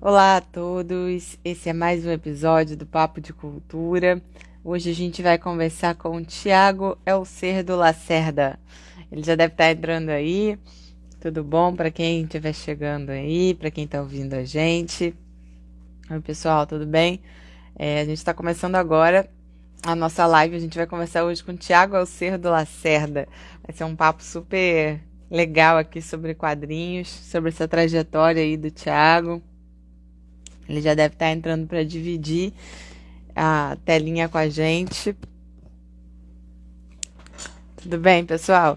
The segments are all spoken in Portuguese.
Olá a todos, esse é mais um episódio do Papo de Cultura. Hoje a gente vai conversar com o Tiago Elcerdo Lacerda. Ele já deve estar entrando aí. Tudo bom para quem estiver chegando aí, para quem está ouvindo a gente? Oi, pessoal, tudo bem? A gente está começando agora a nossa live. A gente vai conversar hoje com o Tiago Elcerdo Lacerda. Vai ser um papo super legal aqui sobre quadrinhos, sobre essa trajetória aí do Tiago. Ele já deve estar entrando para dividir a telinha com a gente. Tudo bem, pessoal?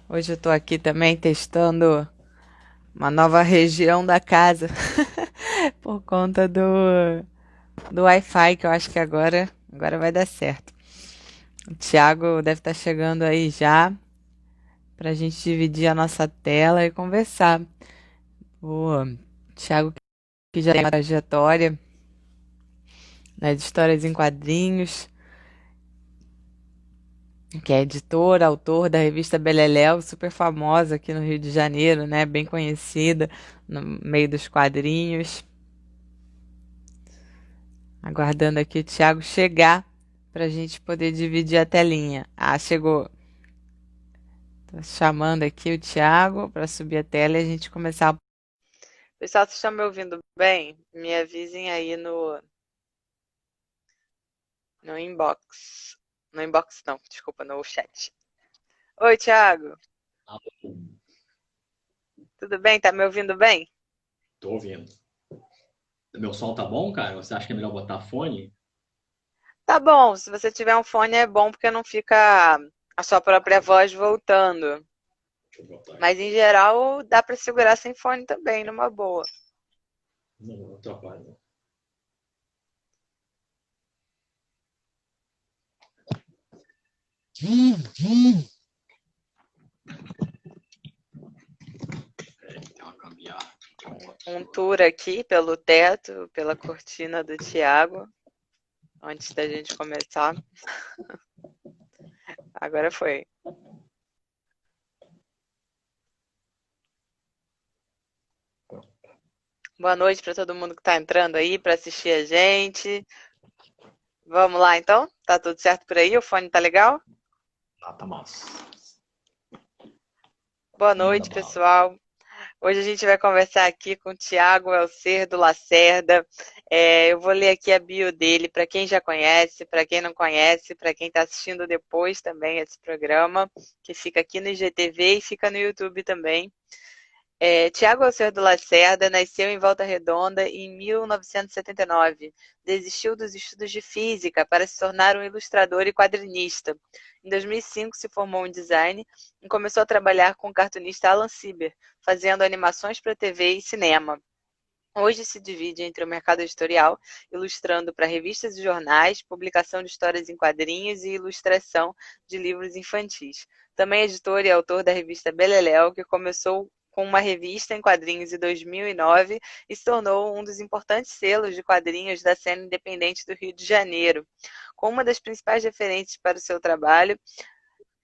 Hoje eu estou aqui também testando uma nova região da casa por conta do Wi-Fi, que eu acho que agora vai dar certo. O Thiago deve estar chegando aí já para a gente dividir a nossa tela e conversar. O Thiago que já tem uma trajetória nas histórias em quadrinhos, que é editor, autor da revista Beleléu, super famosa aqui no Rio de Janeiro, né? Bem conhecida no meio dos quadrinhos. Aguardando aqui o Thiago chegar para a gente poder dividir a telinha. Ah, chegou. Tô chamando aqui o Thiago para subir a tela e a gente começar. Pessoal, vocês estão me ouvindo bem? Me avisem aí no inbox. No inbox não, desculpa, no chat. Oi, Thiago. Ah, Tudo bem? Tá me ouvindo bem? tô ouvindo. Meu som tá bom, cara? Você acha que é melhor botar fone? Tá bom, se você tiver um fone é bom porque não fica a sua própria voz voltando. Deixa eu botar Mas aqui. em geral dá pra segurar sem fone também, numa boa. Não, não atrapalha, não. Tem uma gambiarra. Um tour aqui pelo teto, pela cortina do Thiago, antes da gente começar. Agora foi. Boa noite para todo mundo que tá entrando aí para assistir a gente. Vamos lá então? Tá tudo certo por aí? O fone tá legal? Tá massa. Boa Manda noite, bala. pessoal. Hoje a gente vai conversar aqui com o Tiago Elcerdo Lacerda. Eu vou ler aqui a bio dele para quem já conhece, para quem não conhece, para quem está assistindo depois também esse programa, que fica aqui no IGTV e fica no YouTube também. Tiago Alcerdo Lacerda nasceu em Volta Redonda em 1979. Desistiu dos estudos de física para se tornar um ilustrador e quadrinista. Em 2005, se formou em design e começou a trabalhar com o cartunista Alan Sieber, fazendo animações para TV e cinema. Hoje se divide entre o mercado editorial, ilustrando para revistas e jornais, publicação de histórias em quadrinhos e ilustração de livros infantis. Também é editor e autor da revista Beleléu, que começou com uma revista em quadrinhos em 2009 e se tornou um dos importantes selos de quadrinhos da cena independente do Rio de Janeiro. Com uma das principais referências para o seu trabalho,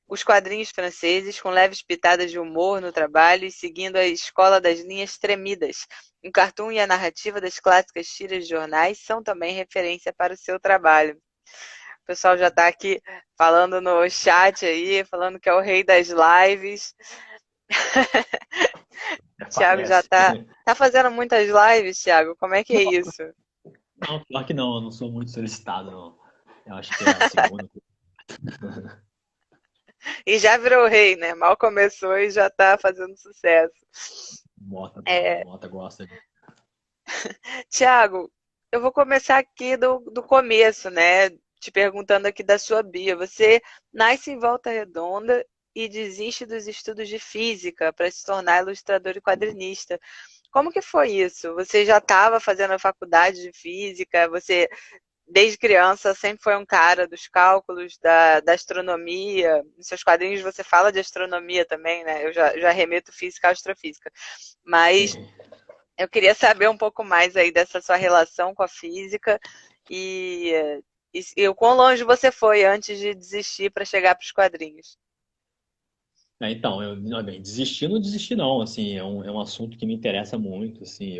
os quadrinhos franceses, com leves pitadas de humor no trabalho e seguindo a escola das linhas tremidas. O cartoon e a narrativa das clássicas tiras de jornais são também referência para o seu trabalho. O pessoal já está aqui falando no chat aí, falando que é o rei das lives. Até Thiago já parece. tá fazendo muitas lives, Thiago. Como é que é Não, isso? não, pior que não. Eu não sou muito solicitado, não. Eu acho que é a segunda. E já virou rei, né? Mal começou e já tá fazendo sucesso. A É, Mota gosta de. Tiago, eu vou começar aqui do começo, né? Te perguntando aqui da sua bio. Você nasce em Volta Redonda e desiste dos estudos de física para se tornar ilustrador e quadrinista. Como que foi isso? Você já estava fazendo a faculdade de física? Você, desde criança, sempre foi um cara dos cálculos, da astronomia? Nos seus quadrinhos você fala de astronomia também, né? Eu já remeto física à astrofísica. Mas Sim. eu queria saber um pouco mais aí dessa sua relação com a física e, e o quão longe você foi antes de desistir para chegar para os quadrinhos. Então, não, bem, desistir não desisti não, assim, é um assunto que me interessa muito, assim,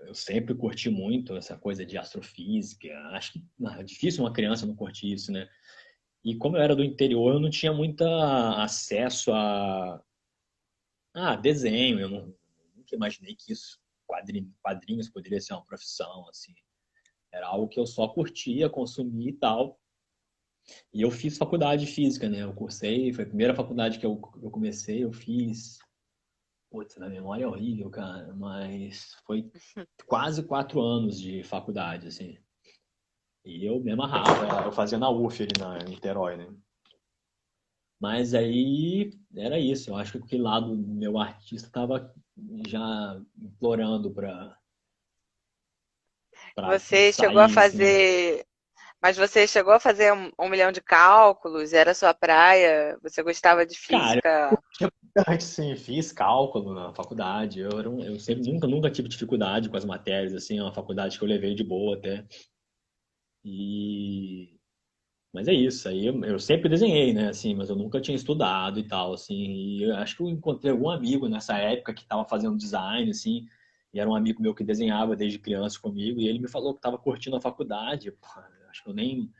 eu sempre curti muito essa coisa de astrofísica. Acho que é difícil uma criança não curtir isso, né? E como eu era do interior, eu não tinha muito acesso a desenho. Eu nunca imaginei que isso, quadrinhos poderia ser uma profissão, assim. Era algo que eu só curtia, consumia e tal. E eu fiz faculdade de física, né? Eu cursei, foi a primeira faculdade que eu comecei, eu fiz. Putz, na memória é horrível, cara, mas foi quase 4 anos de faculdade, assim. E eu me amarrava, eu fazia na UF ali na em Niterói, né? Mas aí era isso, eu acho que aquele lado meu artista estava já implorando para Você chegou a sair, assim. fazer. Mas você chegou a fazer 1 milhão de cálculos? Era sua praia? Você gostava de Cara, física? antes sim, fiz cálculo na faculdade. Eu sempre nunca tive dificuldade com as matérias, assim, é uma faculdade que eu levei de boa até. E mas é isso, aí eu sempre desenhei, né, assim, mas eu nunca tinha estudado e tal, assim, e eu acho que eu encontrei algum amigo nessa época que estava fazendo design, assim, e era um amigo meu que desenhava desde criança comigo, e ele me falou que estava curtindo a faculdade. Pô, acho que eu nem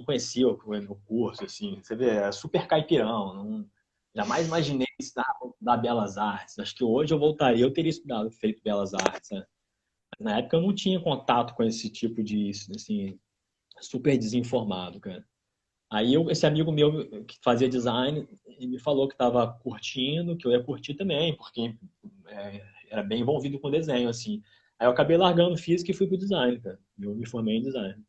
conhecia o meu curso, assim, você vê, é super caipirão, jamais imaginei estudar Belas Artes, acho que hoje eu voltaria, eu teria estudado, feito Belas Artes, né? Mas na época eu não tinha contato com esse tipo de, assim, super desinformado, cara. Aí esse amigo meu que fazia design, ele me falou que estava curtindo, que eu ia curtir também, porque era bem envolvido com desenho, assim. Aí eu acabei largando física e fui pro design, cara. Eu me formei em design.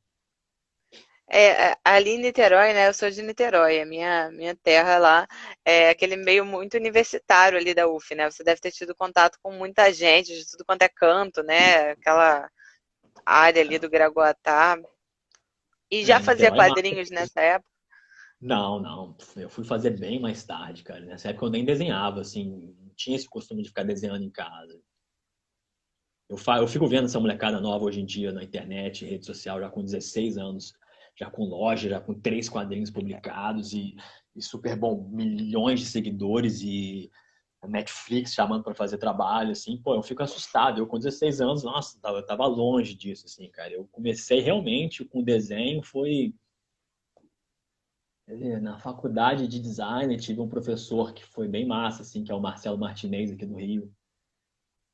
Ali em Niterói, né? Eu sou de Niterói, a minha terra lá é aquele meio muito universitário ali da UF, né? Você deve ter tido contato com muita gente, de tudo quanto é canto, né? Aquela área ali do Gragoatá. E já fazia Niterói é massa. quadrinhos nessa época? Não, não. Eu fui fazer bem mais tarde, cara. Nessa época eu nem desenhava, assim. Não tinha esse costume de ficar desenhando em casa. Eu fico vendo essa molecada nova hoje em dia na internet, rede social, já com 16 anos, já com loja, já com 3 quadrinhos publicados e super bom, milhões de seguidores e a Netflix chamando para fazer trabalho, assim, pô, eu fico assustado. Eu com 16 anos, nossa, eu tava longe disso, assim, cara. Eu comecei realmente com desenho, foi quer dizer, na faculdade de design, tive um professor que foi bem massa, assim, que é o Marcelo Martinez aqui do Rio,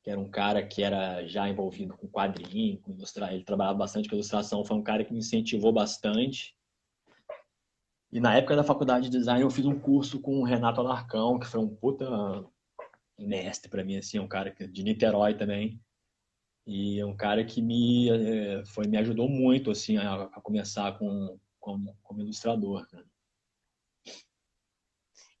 que era um cara que era já envolvido com quadrinho, com ilustrar, ele trabalhava bastante com ilustração, foi um cara que me incentivou bastante. E na época da faculdade de design eu fiz um curso com o Renato Alarcão, que foi um puta mestre para mim, assim, um cara de Niterói também. E é um cara que me ajudou muito assim a começar como ilustrador, cara.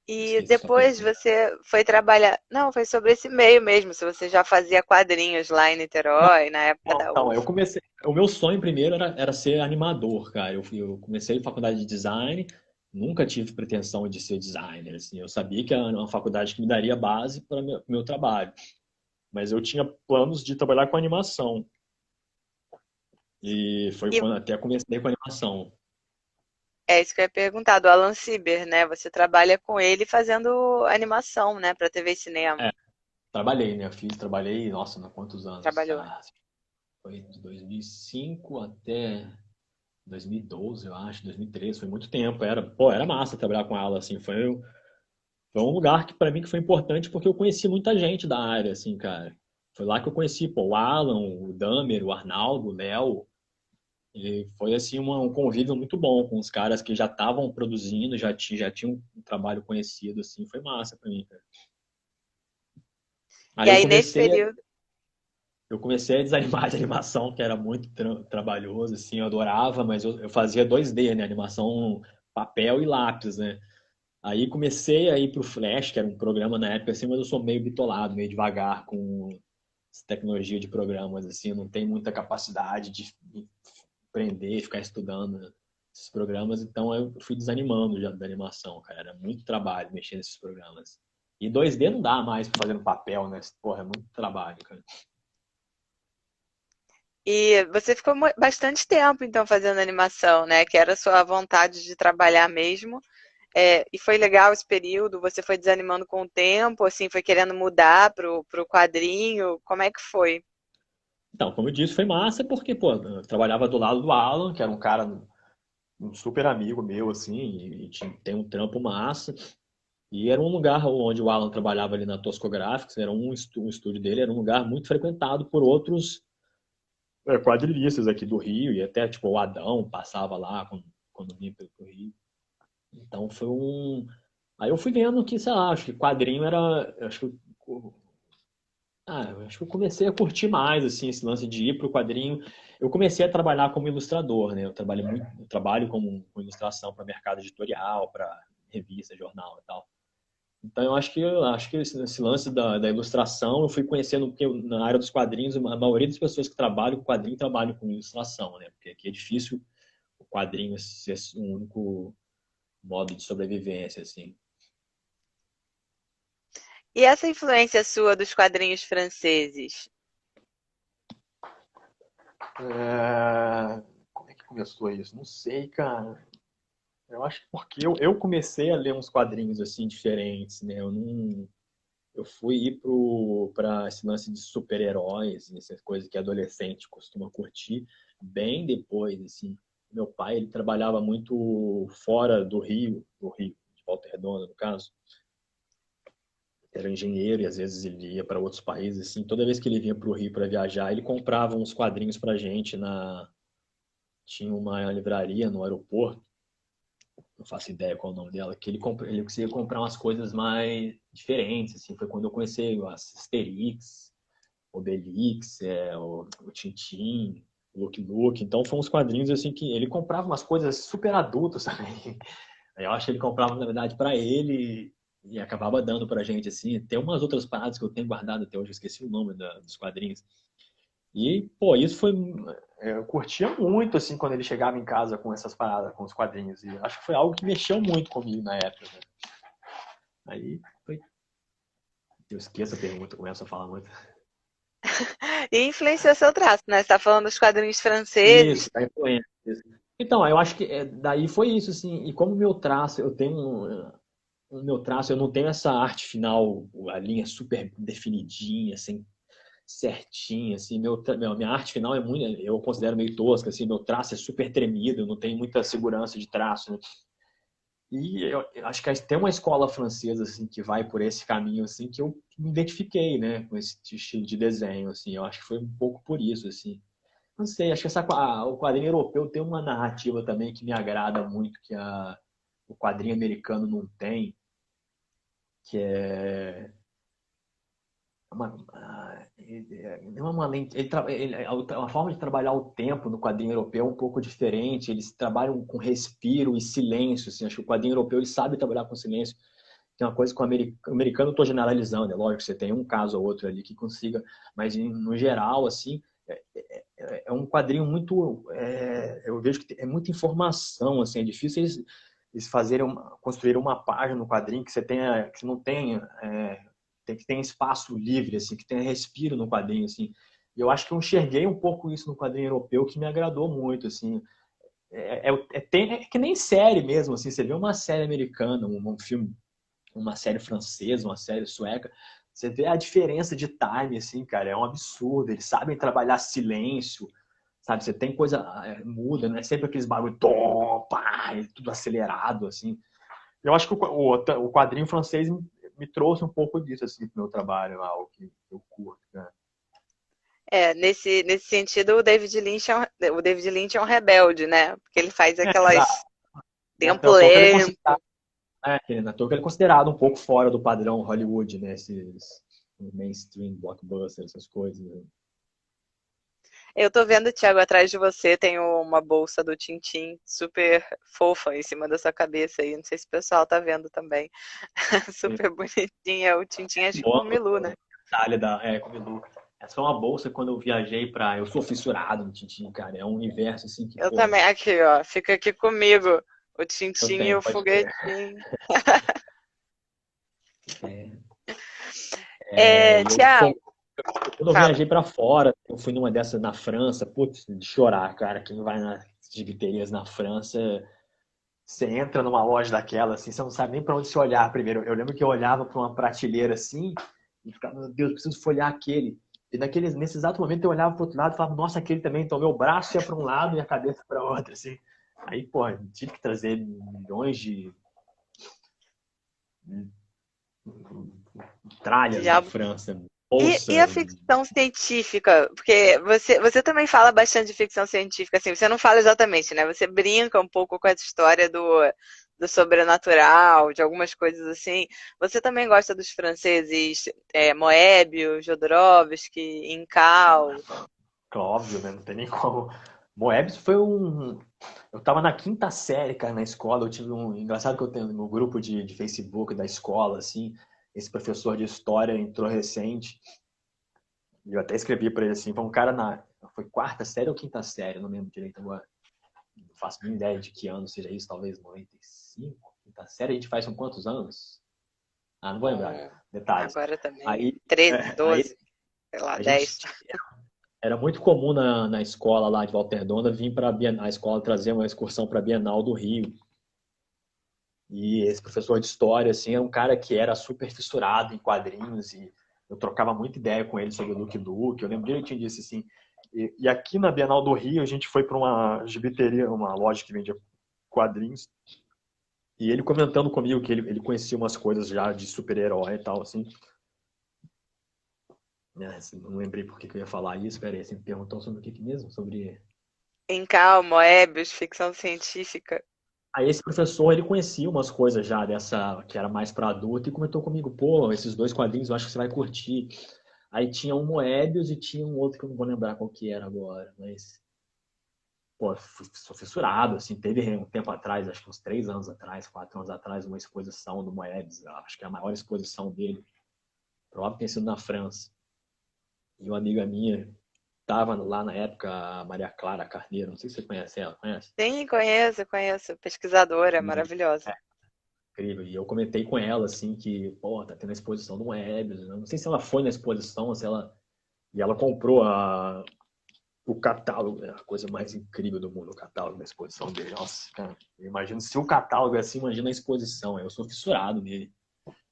E Esqueci sua depois pergunta. você foi trabalhar. Não, foi sobre esse meio mesmo, se você já fazia quadrinhos lá em Niterói, na época Não, da então, eu UF. comecei. O meu sonho primeiro era ser animador, cara. Eu comecei faculdade de design, nunca tive pretensão de ser designer. Assim, eu sabia que era uma faculdade que me daria base para meu trabalho, mas eu tinha planos de trabalhar com animação. E foi E quando até comecei com animação. é isso que eu ia perguntar, do Alan Sieber, né? Você trabalha com ele fazendo animação, né, para TV e cinema. É, trabalhei, né? Trabalhei, nossa, há quantos anos? Trabalhou. Ah, foi de 2005 até 2012, eu acho, 2013, foi muito tempo. Era massa trabalhar com ela, assim, foi um lugar que para mim que foi importante porque eu conheci muita gente da área, assim, cara. Foi lá que eu conheci, pô, o Alan, o Damer, o Arnaldo, o Léo. E foi assim um convívio muito bom com os caras que já estavam produzindo, já tinham um trabalho conhecido, assim, foi massa para mim, cara. E Aí aí, nesse período, eu comecei a desanimar de animação, que era muito trabalhoso, assim, eu adorava, mas eu fazia 2D, né, animação papel e lápis, né. Aí comecei a ir pro Flash, que era um programa na época assim, mas eu sou meio bitolado, meio devagar com essa tecnologia de programas assim, eu não tenho muita capacidade de aprender e ficar estudando esses programas, então eu fui desanimando já da animação, cara, era muito trabalho mexer nesses programas. E 2D não dá mais pra fazer no papel, né? Porra, é muito trabalho, cara. e você ficou bastante tempo, então, fazendo animação, né? Que era a sua vontade de trabalhar mesmo. E foi legal esse período? Você foi desanimando com o tempo, assim, foi querendo mudar pro quadrinho? Como é que foi? Então, como eu disse, foi massa porque, pô, eu trabalhava do lado do Alan, que era um cara, um super amigo meu, assim, e tem um trampo massa. E era um lugar onde o Alan trabalhava ali na Tosco Graphics, era um estúdio dele, era um lugar muito frequentado por outros quadrinistas aqui do Rio, e até, tipo, o Adão passava lá quando vinha pelo Rio. Então foi um. Aí eu fui vendo que, sei lá, acho que quadrinho era. Eu acho que eu comecei a curtir mais, assim, esse lance de ir pro quadrinho. Eu comecei a trabalhar como ilustrador, né? Eu trabalho com ilustração para mercado editorial, para revista, jornal e tal. Então eu acho que esse lance da ilustração eu fui conhecendo porque na área dos quadrinhos a maioria das pessoas que trabalham com quadrinho trabalham com ilustração, né? Porque aqui é difícil o quadrinho ser um único modo de sobrevivência, assim. E essa influência sua dos quadrinhos franceses? Como é que começou isso? Não sei, cara. Eu acho que porque eu comecei a ler uns quadrinhos assim diferentes, né? Eu não, eu fui ir para esse lance de super-heróis, essas coisas que adolescente costuma curtir, bem depois, assim. Meu pai, ele trabalhava muito fora do Rio, de Volta Redonda, no caso. Era engenheiro e às vezes ele ia para outros países, assim. Toda vez que ele vinha para o Rio para viajar, ele comprava uns quadrinhos para gente na. Tinha uma livraria no aeroporto, não faço ideia qual é o nome dela, que ele conseguia comprar umas coisas mais diferentes, assim. Foi quando eu conheci o Asterix, Obelix, o Tintin, o Lucky Luke. Então foram uns quadrinhos assim que ele comprava umas coisas super adultas também. Eu acho que ele comprava, na verdade, para ele e acabava dando pra gente, assim. Tem umas outras paradas que eu tenho guardado até hoje, eu esqueci o nome dos quadrinhos. E, pô, isso foi. Eu curtia muito, assim, quando ele chegava em casa com essas paradas, com os quadrinhos. E acho que foi algo que mexeu muito comigo na época, né? Aí, foi. Eu esqueço a pergunta, começo a falar muito. E influenciou seu traço, né? Você tá falando dos quadrinhos Isso, franceses. da influência. Então, eu acho que daí foi isso, assim. E como meu traço, eu tenho o meu traço, eu não tenho essa arte final, a linha super definidinha, assim, certinha, assim. Minha arte final é muito, eu considero meio tosca, assim. Meu traço é super tremido, eu não tenho muita segurança de traço, né? E eu acho que tem uma escola francesa, assim, que vai por esse caminho, assim, que eu me identifiquei, né, com esse estilo de desenho, assim. Eu acho que foi um pouco por isso, assim. Não sei, acho que o quadrinho europeu tem uma narrativa também que me agrada muito, que o quadrinho americano não tem, que é a forma de trabalhar o tempo no quadrinho europeu é um pouco diferente. Eles trabalham com respiro e silêncio. Assim, acho que o quadrinho europeu ele sabe trabalhar com silêncio. Tem uma coisa que o americano eu estou generalizando, é lógico, você tem um caso ou outro ali que consiga, mas no geral, assim, é um quadrinho muito. Eu vejo que é muita informação, assim, é difícil eles construírem uma página no quadrinho que você tenha, que não tenha, tem que ter espaço livre, assim, que tenha respiro no quadrinho, assim. E eu acho que eu enxerguei um pouco isso no quadrinho europeu que me agradou muito, assim. É que nem série mesmo, assim, você vê uma série americana, um filme, uma série francesa, uma série sueca, você vê a diferença de time, assim, cara, é um absurdo. Eles sabem trabalhar silêncio, sabe? Você tem coisa muda, não é sempre aqueles barulhos, tom, pá, tudo acelerado, assim. Eu acho que o quadrinho francês me trouxe um pouco disso, assim, pro meu trabalho, algo que eu curto, né? É, nesse sentido, o David Lynch é um rebelde, né? Porque ele faz aquelas Exato. tempo Não é à toa que ele é lento. considerado, não é à toa que ele é considerado um pouco fora do padrão Hollywood, né? Esses mainstream blockbusters, essas coisas, né? Eu tô vendo, Thiago, atrás de você tem uma bolsa do Tintim super fofa em cima da sua cabeça aí. Não sei se o pessoal tá vendo também. Super bonitinha. O Tintim é tipo um Milu, né? Itália comigo. Essa é uma bolsa quando eu viajei pra. Eu sou fissurado no Tintin, cara. É um universo assim que, Eu pô, também. Aqui, ó. Fica aqui comigo. O eu Tintim e tenho, o pode crer. foguetinho. É, É, Thiago, quando eu fala. viajei pra fora, eu fui numa dessas na França, putz, de chorar, cara. Quem vai nas gibitarias na França, você entra numa loja daquela, assim, você não sabe nem pra onde se olhar primeiro. Eu lembro que eu olhava pra uma prateleira assim e ficava, meu Deus, preciso folhear aquele. E nesse exato momento eu olhava pro outro lado e falava, nossa, aquele também. Então meu braço ia para um lado e a cabeça para outro, assim. Aí, pô, tive que trazer milhões de tralhas da Diabo. França, E a bolsa. ficção científica? Porque você também fala bastante de ficção científica, assim, você não fala exatamente, né? Você brinca um pouco com essa história do sobrenatural, de algumas coisas assim. Você também gosta dos franceses Moebius, Jodorowsky, Incal? Óbvio, né? Não tem nem como. Moebius foi um. Eu tava na quinta série, cara, na escola. Eu tive um. Engraçado que eu tenho no grupo de Facebook da escola, assim. Esse professor de história entrou recente. E eu até escrevi pra ele assim. Foi um cara na. Foi quarta série ou quinta série? Eu não lembro direito agora. Não faço nem ideia de que ano seja isso, talvez 95. Quinta série a gente faz com quantos anos? Ah, não vou lembrar. Detalhes. Agora também, Aí, 13, aí 12, sei lá, a 10. gente era muito comum na escola lá de Volta Redonda vir para a escola trazer uma excursão para a Bienal do Rio. E esse professor de história, assim, era um cara que era super fissurado em quadrinhos e eu trocava muita ideia com ele sobre o Luke Luke. Eu lembro direitinho disso, assim. E aqui na Bienal do Rio, a gente foi para uma gibiteria, uma loja que vendia quadrinhos. E ele comentando comigo que ele conhecia umas coisas já de super-herói e tal, assim. Assim, não lembrei por que eu ia falar isso. Peraí, você me perguntou sobre o que mesmo? Sobre Incal, Moebius, ficção científica. Aí esse professor, ele conhecia umas coisas já dessa, que era mais para adulto, e comentou comigo, pô, esses dois quadrinhos eu acho que você vai curtir. Aí tinha um Moebius e tinha um outro que eu não vou lembrar qual que era agora, mas, pô, sou fissurado, assim, teve um tempo atrás, acho que uns 3 anos atrás, 4 anos atrás, uma exposição do Moebius, acho que é a maior exposição dele, provavelmente tem sido na França. E uma amiga minha estava lá na época, a Maria Clara Carneiro, não sei se você conhece ela, conhece? Sim, conheço, conheço. Pesquisadora, E maravilhosa. incrível. E eu comentei com ela, assim, que, pô, tá tendo a exposição do Moebius. Eu não sei se ela foi na exposição, se ela... E ela comprou o catálogo, né? A coisa mais incrível do mundo, o catálogo da exposição dele. Nossa, cara, eu imagino se o catálogo é assim, imagina a exposição. Eu sou fissurado nele.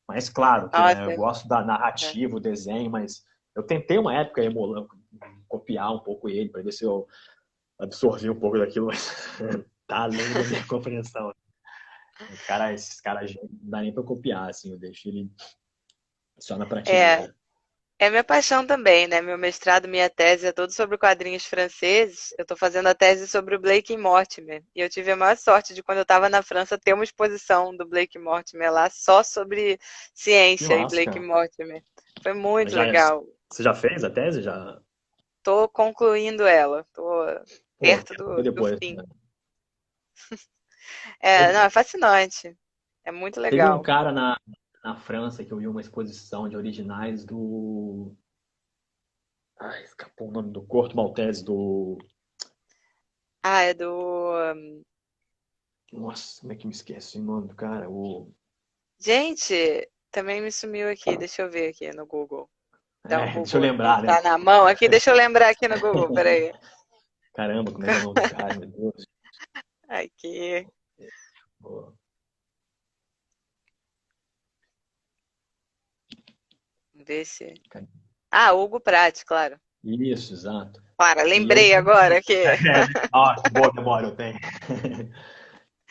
Mas claro que, né, eu Nossa, gosto da é. narrativa, o desenho, mas eu tentei uma época emulando, copiar um pouco ele, para ver se eu absorvi um pouco daquilo, mas tá além da minha compreensão. Cara, esses caras não dá nem pra copiar, assim, eu deixo ele só na É, prateleira. é minha paixão também, né? Meu mestrado, minha tese é todo sobre quadrinhos franceses. Eu estou fazendo a tese sobre o Blake Mortimer. E eu tive a maior sorte de, quando eu estava na França, ter uma exposição do Blake Mortimer lá só sobre Que ciência e massa, Blake cara. Mortimer. Foi muito Já, legal. você já fez a tese? Já? Estou concluindo ela. Estou Pô, perto quero ver do depois. fim. Né? É, não, Eu, é fascinante. É muito teve um legal. cara na França que eu vi uma exposição de originais do. Ai, escapou o nome do Corto Maltese do. Ah, é do. Nossa, como é que me esquece o nome do cara? Gente, também me sumiu aqui. Deixa eu ver aqui no Google. Dá um Deixa eu Google aqui. lembrar, né? Tá na mão aqui? Deixa eu lembrar aqui no Google. Peraí. Caramba, como é que é o nome do cara, meu Deus? Aqui. Pô, Vamos ver se. cara. Ah, Hugo Pratt, claro. Isso, exato. Para, E eu. lembrei agora que. Que boa memória eu tenho.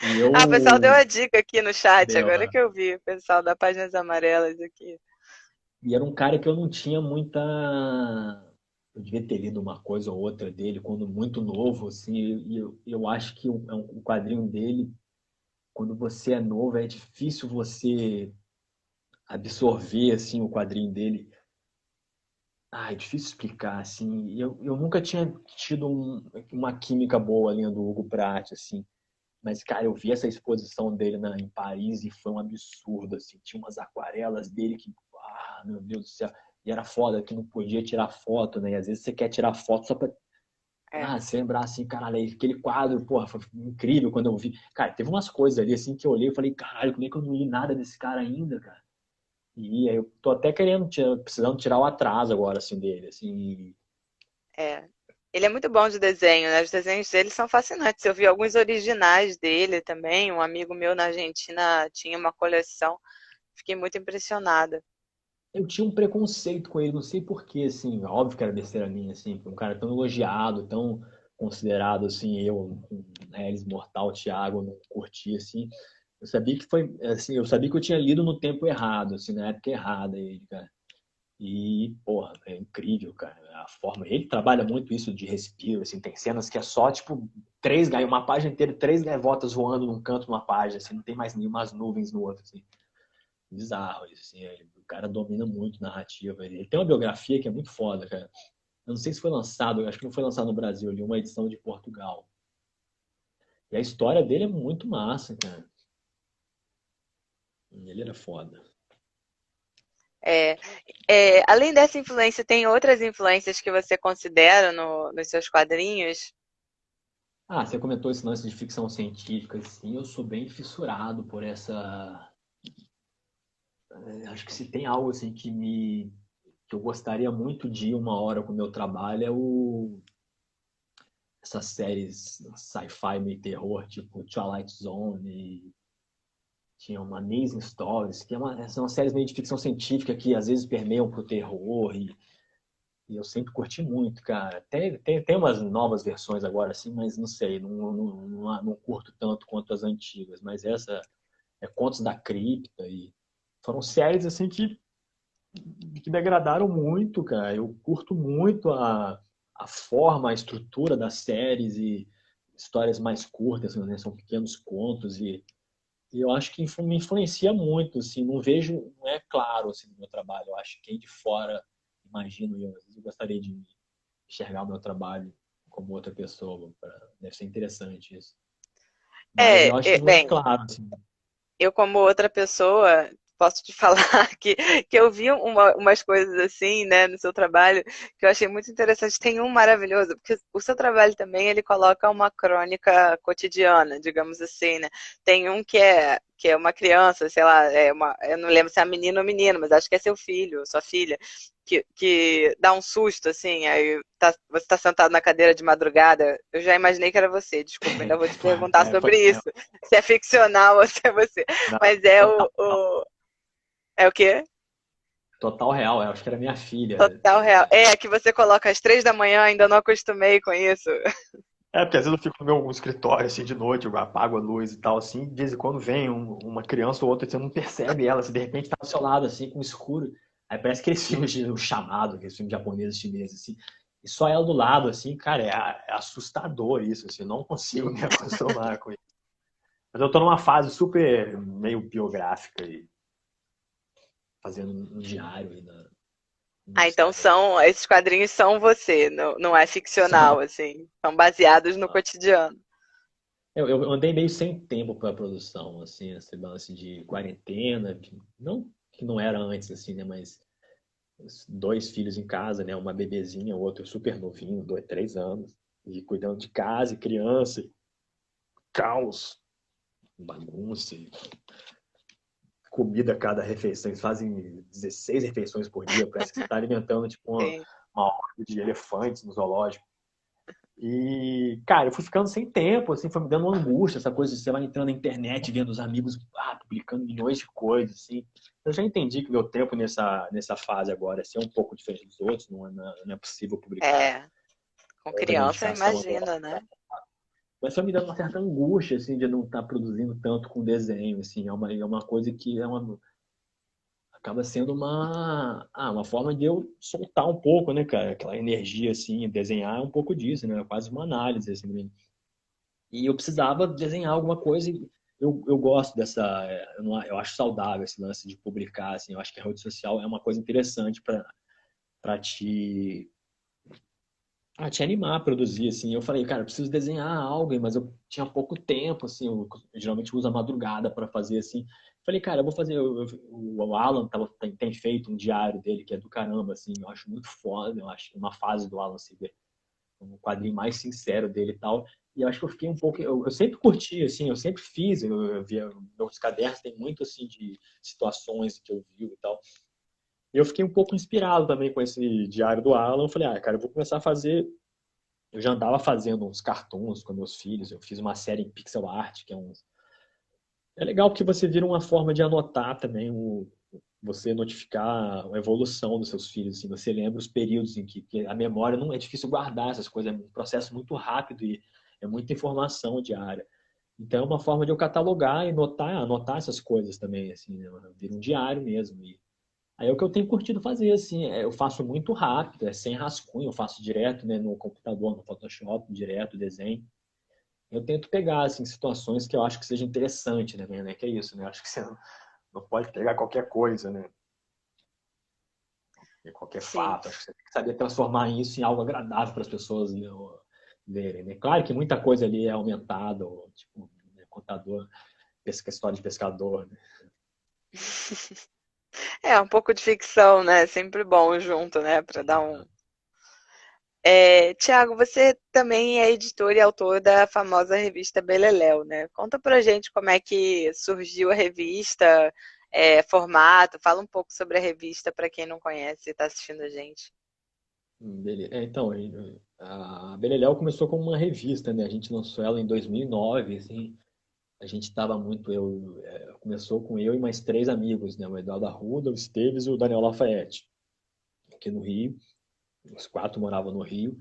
E Ah, o pessoal deu eu. a dica aqui no chat, Deu, agora que eu vi. O pessoal da Páginas Amarelas aqui. E era um cara que eu não tinha muita. Eu devia ter lido uma coisa ou outra dele quando muito novo, assim, e eu acho que o quadrinho dele, quando você é novo, é difícil você absorver, assim, o quadrinho dele. Ah, é difícil explicar, assim. Eu nunca tinha tido uma química boa ali do Hugo Pratt, assim. Mas, cara, eu vi essa exposição dele em Paris e foi um absurdo, assim. Tinha umas aquarelas dele que, meu Deus do céu. E era foda que não podia tirar foto, né? E às vezes você quer tirar foto só pra, É. se lembrar, assim, caralho, aquele quadro, porra, foi incrível quando eu vi. Cara, teve umas coisas ali, assim, que eu olhei e falei, caralho, como é que eu não li nada desse cara ainda, cara? E aí eu tô até precisando tirar o atraso agora, assim, dele, assim. É. Ele é muito bom de desenho, né? Os desenhos dele são fascinantes. Eu vi alguns originais dele também. Um amigo meu na Argentina tinha uma coleção. Fiquei muito impressionada. eu tinha um preconceito com ele, não sei por quê, assim, óbvio que era besteira minha, assim, um cara tão elogiado, tão considerado, assim, eu, um Elis Mortal, Thiago, eu não curti, assim, eu sabia que foi, assim, eu sabia que eu tinha lido no tempo errado, assim, na época errada ele, cara. E, porra, é incrível, cara, a forma, ele trabalha muito isso de respiro, assim, tem cenas que é só, tipo, uma página inteira, três gaivotas voando num canto de uma página, assim, não tem mais nenhumas nuvens no outro, assim. Bizarro isso, assim, o cara domina muito narrativa. Ele tem uma biografia que é muito foda, cara. Eu não sei se foi lançado, eu acho que não foi lançado no Brasil, ali uma edição de Portugal. E a história dele é muito massa, cara. Ele era foda. É, além dessa influência, tem outras influências que você considera nos seus quadrinhos? Ah, você comentou esse lance de ficção científica, assim, eu sou bem fissurado por essa. Acho que se tem algo assim que eu gostaria muito de ir uma hora com o meu trabalho é essas séries sci-fi meio terror, tipo Twilight Zone. Tinha uma Amazing Stories, que são séries meio de ficção científica que às vezes permeiam pro terror e eu sempre curti muito, cara. Tem umas novas versões agora, assim, mas não sei, não curto tanto quanto as antigas. Mas essa é Contos da Cripta e foram séries assim que me agradaram muito, cara. Eu curto muito a forma, a estrutura das séries e histórias mais curtas, né? São pequenos contos e eu acho que me influencia muito, assim, não vejo, não é claro assim no meu trabalho. Eu acho que quem de fora, imagino eu, às vezes eu gostaria de enxergar o meu trabalho como outra pessoa, deve ser interessante isso. Mas eu acho que não é Bem, claro, assim. eu, como outra pessoa, posso te falar que eu vi umas coisas assim, né, no seu trabalho, que eu achei muito interessante. Tem um maravilhoso, porque o seu trabalho também, ele coloca uma crônica cotidiana, digamos assim, né? Tem um que é uma criança, sei lá, eu não lembro se é menino ou menino, mas acho que é seu filho, sua filha, que dá um susto, assim, aí você está sentado na cadeira de madrugada, eu já imaginei que era você, desculpa, ainda vou te perguntar sobre isso, se é ficcional ou se é você. Não, Mas é total, é o quê? total real, eu acho que era minha filha. Total real. É, que você coloca às 3 da manhã, ainda não acostumei com isso. Porque às vezes eu fico no meu escritório, assim, de noite, eu apago a luz e tal, assim, de vez em quando vem uma criança ou outra, você não percebe ela, se de repente tá do seu lado, assim, com escuro. Aí parece aqueles filmes de O Chamado, aqueles filmes japoneses, chineses, assim, e só ela do lado, assim, cara, é assustador isso, assim, eu não consigo me acostumar com isso. Mas eu tô numa fase super meio biográfica e fazendo um diário aí no Ah, então Instagram. esses quadrinhos são você, não é ficcional, São, assim. São baseados no cotidiano. eu andei meio sem tempo para produção, assim, esse lance de quarentena, não que não era antes, assim, né, mas dois filhos em casa, né, uma bebezinha, o outro super novinho, 3 anos, e cuidando de casa e criança, caos, bagunça, comida a cada refeição, eles fazem 16 refeições por dia, parece que você está alimentando tipo Sim. uma horda de elefantes no zoológico. E, cara, eu fui ficando sem tempo, assim, foi me dando uma angústia, essa coisa de você vai entrando na internet, vendo os amigos publicando milhões de coisas, assim. Eu já entendi que meu tempo nessa fase agora é ser um pouco diferente dos outros, não é possível publicar É, com outra criança, dedicação agora. imagina, né? Mas foi me dando uma certa angústia, assim, de não estar produzindo tanto com desenho, assim. É uma coisa que acaba sendo uma forma de eu soltar um pouco, né, cara? Aquela energia, assim, desenhar é um pouco disso, né? É quase uma análise, assim. E eu precisava desenhar alguma coisa e eu gosto dessa... eu acho saudável esse lance de publicar, assim. Eu acho que a rede social é uma coisa interessante para te animar a produzir, assim. Eu falei, cara, eu preciso desenhar algo, mas eu tinha pouco tempo, assim. Eu geralmente uso a madrugada para fazer, assim. Falei, cara, eu vou fazer. O Alan tem feito um diário dele que é do caramba, assim. Eu acho muito foda. Eu acho que uma fase do Alan se vê um quadrinho mais sincero dele e tal. E eu acho que eu fiquei um pouco. Eu sempre curti, assim. Eu sempre fiz. Eu via meus cadernos tem muito, assim, de situações que eu vi e tal. E eu fiquei um pouco inspirado também com esse diário do Alan. Eu falei, cara, eu vou começar a fazer. Eu já andava fazendo uns cartoons com meus filhos. Eu fiz uma série em pixel art, que é legal porque você vira uma forma de anotar também você notificar a evolução dos seus filhos, assim, você lembra os períodos em que a memória não é difícil guardar essas coisas, é um processo muito rápido e é muita informação diária. Então, é uma forma de eu catalogar e anotar essas coisas também, assim, né? Vira um diário mesmo. E aí é o que eu tenho curtido fazer, assim, eu faço muito rápido, é sem rascunho, eu faço direto, né, no computador, no Photoshop, direto, desenho. Eu tento pegar, assim, situações que eu acho que seja interessante, né, que é isso, né, eu acho que você não pode pegar qualquer coisa, né, qualquer Sim. fato, acho que você tem que saber transformar isso em algo agradável para as pessoas, né, verem, né. Claro que muita coisa ali é aumentada, tipo, né, contador, história de pescador, né. É, um pouco de ficção, né? Sempre bom junto, né? Para dar um. Tiago, você também é editor e autor da famosa revista Beleléu, né? Conta pra gente como é que surgiu a revista, formato, fala um pouco sobre a revista para quem não conhece e está assistindo a gente. Então, a Beleléu começou como uma revista, né? A gente lançou ela em 2009, assim. A gente estava muito, começou com eu e mais três amigos, né? O Eduardo Arruda, o Esteves e o Daniel Lafayette, aqui no Rio. Os quatro moravam no Rio.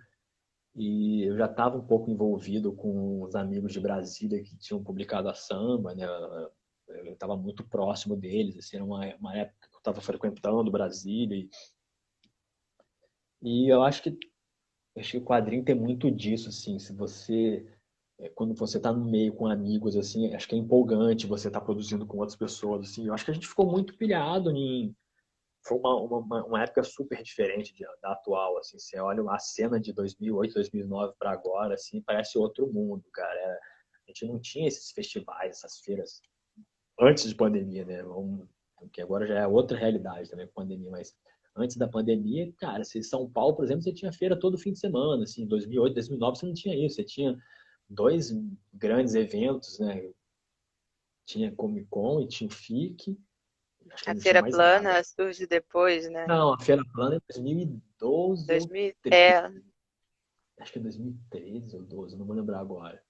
E eu já estava um pouco envolvido com os amigos de Brasília que tinham publicado a samba, né? Eu estava muito próximo deles, assim, era uma época que eu estava frequentando Brasília. E eu acho que o quadrinho tem muito disso, assim, se você quando você está no meio com amigos, assim, acho que é empolgante você estar produzindo com outras pessoas, assim. Eu acho que a gente ficou muito pilhado em... Foi uma época super diferente da atual, assim. Você olha a cena de 2008, 2009 para agora, assim, parece outro mundo, cara. A gente não tinha esses festivais, essas feiras antes de pandemia, né? Que agora já é outra realidade também com pandemia, mas antes da pandemia, cara, se São Paulo, por exemplo, você tinha feira todo fim de semana, assim, em 2008, 2009 você não tinha isso, você tinha dois grandes eventos, né? Tinha Comic Con e tinha o FIC, acho que A não tinha Feira mais nada. Plana surge depois, né? Não, a Feira Plana é 2012 ou 2000, 13, acho que é 2013 ou 12, não vou lembrar agora.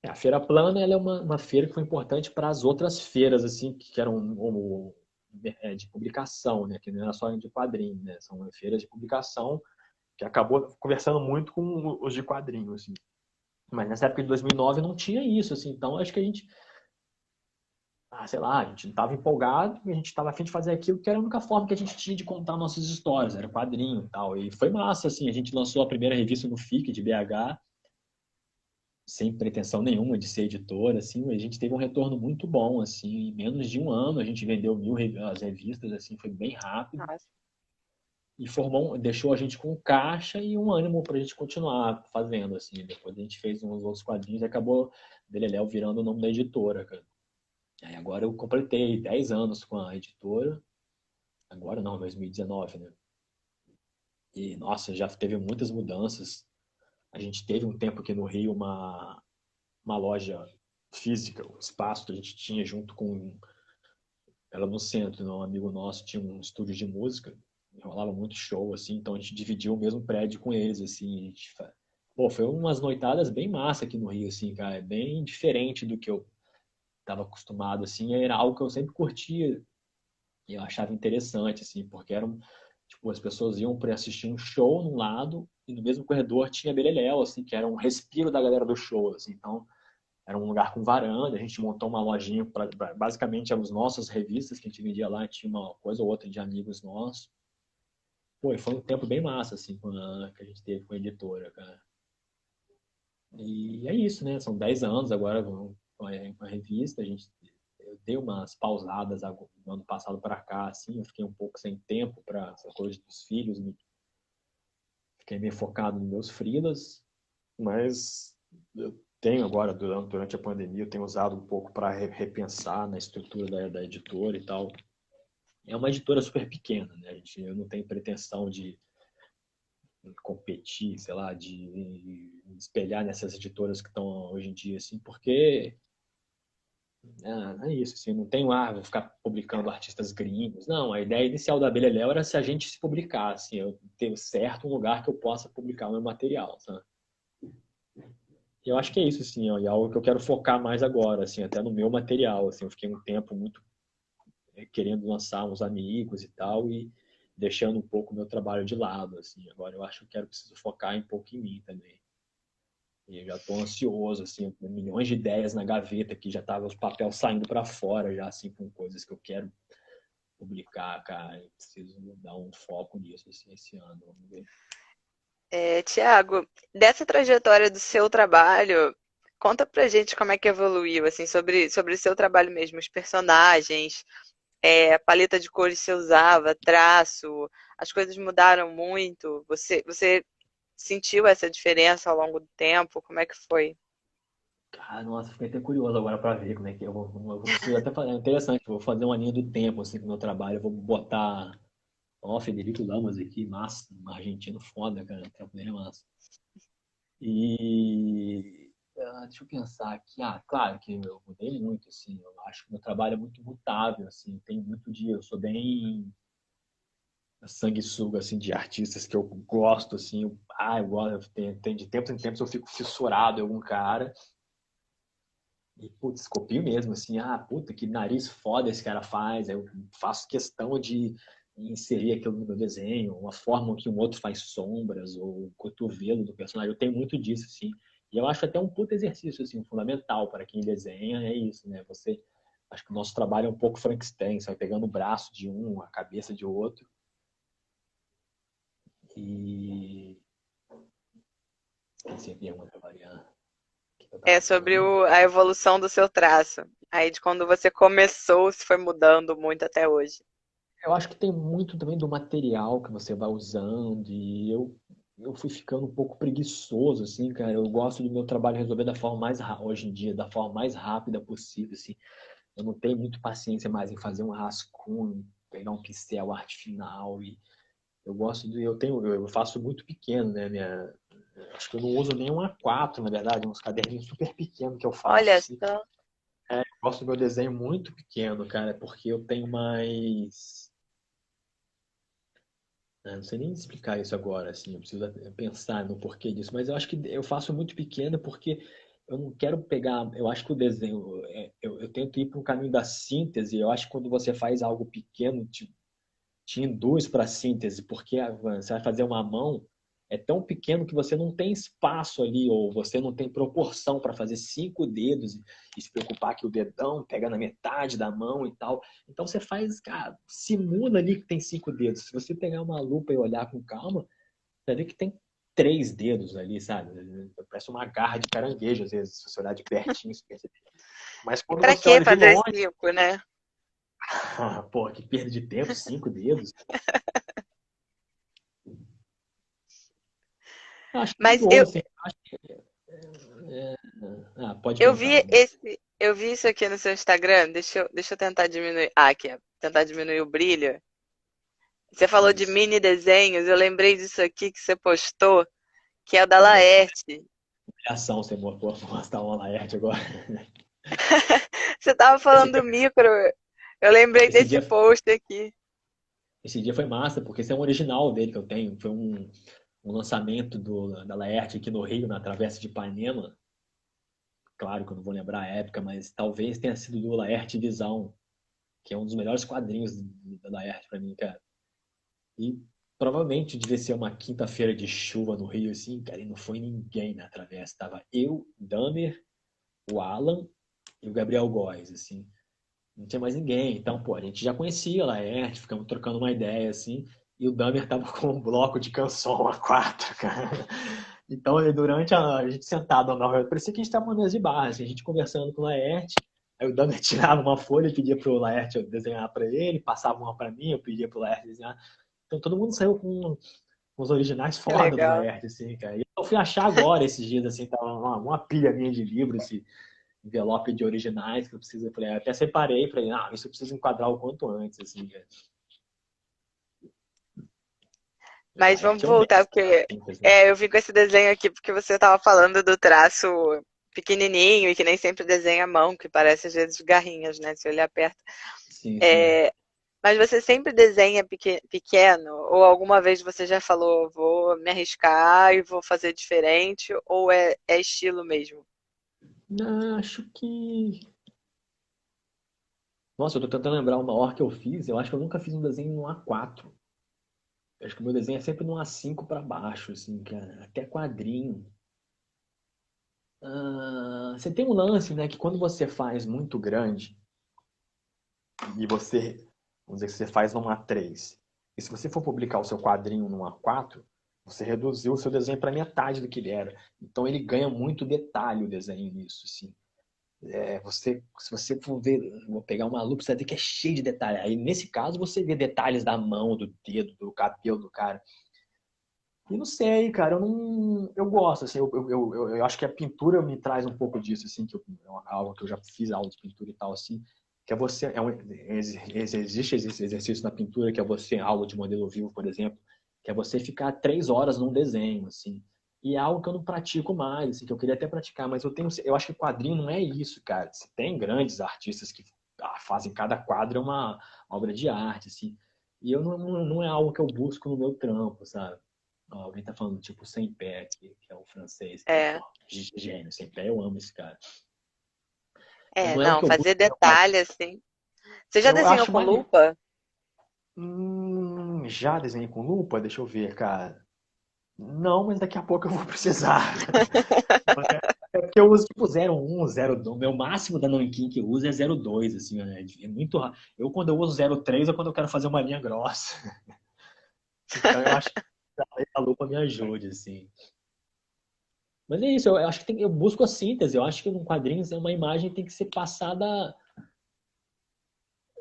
A Feira Plana ela é uma feira que foi importante para as outras feiras assim que eram de publicação, né? Que não era só de quadrinho, né? São feiras de publicação que acabou conversando muito com os de quadrinho, assim. Mas nessa época de 2009 não tinha isso, assim. Então acho que a gente sei lá, a gente não estava empolgado, a gente estava a fim de fazer aquilo que era a única forma que a gente tinha de contar nossas histórias, era quadrinho e tal. E foi massa, assim, a gente lançou a primeira revista no FIC de BH, sem pretensão nenhuma de ser editora, assim, a gente teve um retorno muito bom, assim, em menos de um ano a gente vendeu 1000 as revistas, assim, foi bem rápido nossa, e deixou a gente com caixa e um ânimo para a gente continuar fazendo, assim. Depois a gente fez uns outros quadrinhos e acabou Beleléu virando o nome da editora, cara. Aí agora eu completei 10 anos com a editora, agora não, 2019, né? E, nossa, já teve muitas mudanças. A gente teve um tempo aqui no Rio uma loja física, o espaço que a gente tinha junto com ela no centro, né? Um amigo nosso tinha um estúdio de música, rolava muito show, assim, então a gente dividiu o mesmo prédio com eles, assim, Pô, foi umas noitadas bem massa aqui no Rio, assim, cara, é bem diferente do que eu estava acostumado, assim, era algo que eu sempre curtia e eu achava interessante, assim, porque tipo, as pessoas iam para assistir um show num lado e no mesmo corredor tinha Beleléu, assim, que era um respiro da galera do show, assim, então era um lugar com varanda, a gente montou uma lojinha para basicamente eram as nossas revistas que a gente vendia lá, tinha uma coisa ou outra de amigos nossos. Pô, e foi um tempo bem massa, assim, que a gente teve com a editora, cara. E é isso, né? São 10 anos agora com a revista. Eu dei umas pausadas no ano passado para cá, assim. Eu fiquei um pouco sem tempo para essa coisa dos filhos. Fiquei meio focado nos meus freelas. Mas eu tenho agora, durante a pandemia, eu tenho usado um pouco para repensar na estrutura da editora e tal. É uma editora super pequena, né? Eu não tenho pretensão de competir, sei lá, de espelhar nessas editoras que estão hoje em dia, assim, porque é isso, assim, não tenho vou ficar publicando artistas gringos. Não, a ideia inicial da Abelha Léo era se a gente se publicar, assim, eu ter certo um lugar que eu possa publicar o meu material, sabe? E eu acho que é isso, assim, ó, e é algo que eu quero focar mais agora, assim, até no meu material, assim, eu fiquei um tempo muito querendo lançar uns amigos e tal, e deixando um pouco o meu trabalho de lado, assim. Agora eu acho que preciso focar um pouco em mim também. E eu já estou ansioso, assim, com milhões de ideias na gaveta que já tava os papéis saindo para fora, já assim, com coisas que eu quero publicar, cara. Eu preciso dar um foco nisso, assim, esse ano. Vamos ver. Tiago, dessa trajetória do seu trabalho, conta pra gente como é que evoluiu, assim, sobre o seu trabalho mesmo, os personagens, a paleta de cores que você usava, traço, as coisas mudaram muito? Você sentiu essa diferença ao longo do tempo? Como é que foi? Cara, nossa, fiquei até curioso agora para ver como é que eu preciso até fazer, é interessante, vou fazer uma linha do tempo, assim, com o meu trabalho, eu vou botar, ó, Federico Lamas aqui, massa, um argentino foda, cara, o trampo dele é massa. E deixa eu pensar aqui. Ah, claro que eu mudei muito, assim. Eu acho que meu trabalho é muito mutável, assim. Tem muito de. Eu sou bem sanguessuga, assim, de artistas que eu gosto, assim. Eu gosto. De tempos em tempos eu fico fissurado em algum cara. E, putz, copio mesmo, assim. Ah, puta, que nariz foda esse cara faz. Aí eu faço questão de inserir aquilo no meu desenho, uma forma que um outro faz sombras, ou o cotovelo do personagem. Eu tenho muito disso, assim. E eu acho até um puta exercício, assim, fundamental para quem desenha, é isso, né? Acho que o nosso trabalho é um pouco Frankenstein, você vai pegando o braço de um, a cabeça de outro, e esqueci a pergunta, Mariana, o que eu É tava sobre falando? a evolução do seu traço. Aí de quando você começou, se foi mudando muito até hoje. Eu acho que tem muito também do material que você vai usando, e eu fui ficando um pouco preguiçoso, assim, cara. Eu gosto do meu trabalho resolver da forma hoje em dia, da forma mais rápida possível, assim. Eu não tenho muito paciência mais em fazer um rascunho, pegar um pincel, arte final, e eu faço muito pequeno, né, acho que eu não uso nem um A4, na verdade, uns caderninhos super pequenos que eu faço, Olha assim. só. Eu gosto do meu desenho muito pequeno, cara, porque eu tenho mais. Não sei nem explicar isso agora, assim, eu preciso pensar no porquê disso, mas eu acho que eu faço muito pequeno porque eu não quero pegar. Eu acho que o desenho, eu tento ir para um caminho da síntese. Eu acho que quando você faz algo pequeno, te induz para a síntese, porque você vai fazer uma mão, é tão pequeno que você não tem espaço ali, ou você não tem proporção para fazer 5 dedos e se preocupar que o dedão pega na metade da mão e tal. Então você faz, cara, simula ali que tem 5 dedos. Se você pegar uma lupa e olhar com calma, você vai ver que tem 3 dedos ali, sabe? Parece uma garra de caranguejo, às vezes, se você olhar de pertinho, você percebe. Mas E quando pra você que olha de fazer longe, 5, né? pô, que perda de tempo, 5 dedos. Eu acho que Mas mudou, assim. Pode eu perguntar. vi eu vi isso aqui no seu Instagram. Deixa eu tentar diminuir. Ah, aqui, ó. Tentar diminuir o brilho. Você falou de Isso. mini desenhos. Eu lembrei disso aqui que você postou, que é o da Olha só, Laerte. humilhação você mostrar uma Laerte agora. Você tava Esse falando dia, do micro. Eu lembrei esse desse dia, post aqui. esse dia foi massa, porque esse é um original dele que eu tenho. Foi um lançamento da Laerte aqui no Rio, na Travessa de Ipanema. Claro que eu não vou lembrar a época, mas talvez tenha sido do Laerte Visão, que é um dos melhores quadrinhos da Laerte pra mim, cara. E provavelmente devia ser uma quinta-feira de chuva no Rio, assim, cara, e não foi ninguém na Travessa. Tava eu, Damer, o Alan e o Gabriel Góes, assim. Não tinha mais ninguém. Então, pô, a gente já conhecia a Laerte, ficamos trocando uma ideia, assim, e o Damer tava com um bloco de canção a quatro, cara. Então, durante a gente sentado na rua, parecia que a gente tava numa mesa de bar, assim, a gente conversando com o Laerte, aí o Damer tirava uma folha e pedia pro Laerte desenhar para ele, passava uma para mim, eu pedia pro Laerte desenhar. Então, todo mundo saiu com os originais Que foda do legal. Laerte, assim, cara. E eu fui achar agora, esses dias, assim, tava uma pilha minha de livros, envelope de originais que eu preciso. Eu falei, até separei, falei, isso eu preciso enquadrar o quanto antes, assim, cara. E Mas Laerte vamos é um voltar, mestre das porque tintas, né? eu vi com esse desenho aqui, porque você estava falando do traço pequenininho e que nem sempre desenha à mão, que parece às vezes garrinhas, né? Se olhar perto. Sim, sim. É, mas você sempre desenha pequeno? Ou alguma vez você já falou, vou me arriscar e vou fazer diferente? Ou é estilo mesmo? Não, acho que Nossa, eu tô tentando lembrar o maior que eu fiz. Eu acho que eu nunca fiz um desenho no A4. Eu acho que o meu desenho é sempre no A5 para baixo, assim, cara. Até quadrinho. Você tem um lance, né, que quando você faz muito grande e você, vamos dizer que você faz num A3, e se você for publicar o seu quadrinho num A4, você reduziu o seu desenho para metade do que ele era. Então ele ganha muito detalhe o desenho nisso, assim. Se você for ver, vou pegar uma lupa, você vai ver que é cheio de detalhes. Aí, nesse caso, você vê detalhes da mão, do dedo, do cabelo do cara. E não sei, cara, eu não. Eu gosto, assim, eu acho que a pintura me traz um pouco disso, assim, algo que eu já fiz aula de pintura e tal, assim, que é você. Existe esse exercício na pintura, que é você, aula de modelo vivo, por exemplo, que é você ficar 3 horas num desenho, assim. E é algo que eu não pratico mais, assim, que eu queria até praticar, mas eu acho que quadrinho não é isso, cara. Você tem grandes artistas que fazem cada quadro uma obra de arte, assim. E eu não é algo que eu busco no meu trampo, sabe? Ó, alguém tá falando tipo Sem Pé, que é o francês, que é É, gênio. Sem Pé, eu amo esse cara. Mas é, não é o não, que eu busco fazer no meu quadro. detalhe, assim. Você já Eu desenhou acho com maneiro. lupa? Já desenhei com lupa? Deixa eu ver, cara. Não, mas daqui a pouco eu vou precisar. É porque eu uso tipo 01, 02. Meu máximo da Nankin que eu uso é 02, assim, né? É muito raro. Eu, quando eu uso 03, é quando eu quero fazer uma linha grossa. Então eu acho que a lupa me ajude, assim. Mas é isso, eu acho que eu busco a síntese. Eu acho que num quadrinho uma imagem tem que ser passada.